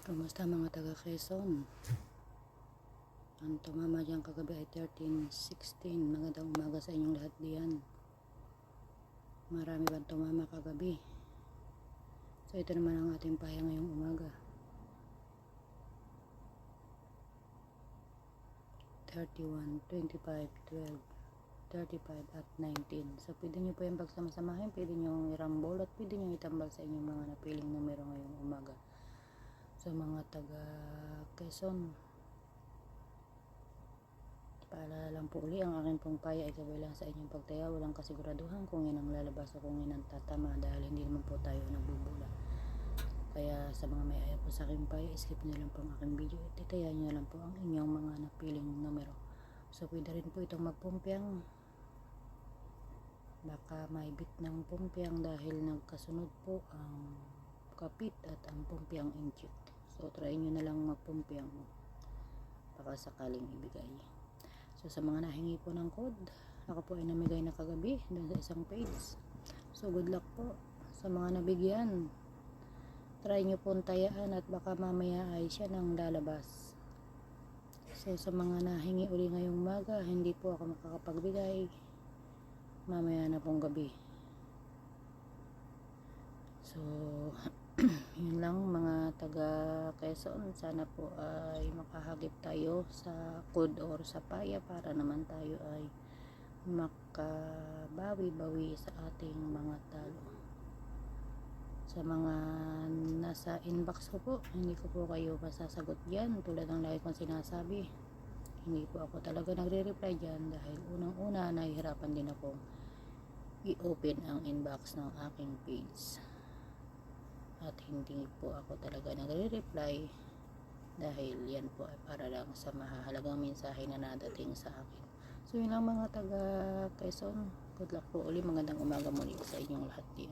Kumusta mga taga Quezon? Ang tumama dyan kagabi ay 13:16. Magandang umaga sa inyong lahat diyan. Marami bang tumama kagabi? So ito naman ang ating pahaya ngayong umaga. 31, 25, 12, 35 at 19. So pwede nyo po yung pagsama-samahin, pwede nyo irambol at pwede nyo itambal sa inyong mga napiling numero ngayong umaga. So mga taga Quezon, paalala lang po uli, ang aking pong paya ay gawin lang sa inyong pagtaya. Walang kasiguraduhan kung yan ang lalabas o kung yan ang tatama dahil hindi naman po tayo nagbubula. Kaya sa mga may ayaw po sa aking paya, skip nyo lang po ang aking video at titayan nyo lang po ang inyong mga napiling numero. So pwede rin po itong magpumpiang, baka may bit ng pumpiang dahil nagkasunod po ang kapit at ang pumpiang inchit. So try nyo na lang magpumpiang baka sakaling ibigay. So sa mga nahingi po ng code, ako po ay namigay na kagabi doon sa isang page. So good luck po sa mga nabigyan. Try nyo pong tayaan at baka mamaya ay siya nang lalabas. So sa mga nahingi uli ngayong umaga, hindi po ako makakapagbigay. Mamaya na pong gabi. So yun lang mga taga Quezon, sana po ay makahagip tayo sa code or sa paya para naman tayo ay makabawi-bawi sa ating mga talo. Sa mga nasa inbox ko po, hindi ko po kayo masasagot dyan tulad ng lagi kong sinasabi. Hindi po ako talaga nagre-reply dyan dahil unang-una nahihirapan din ako i-open ang inbox ng aking page. At hindi po ako talaga nagre-reply dahil yan po ay para lang sa mahahalagang mensahe na nadating sa akin. So yun lang mga taga Quezon, good luck po uli, magandang umaga muli sa inyong lahat din.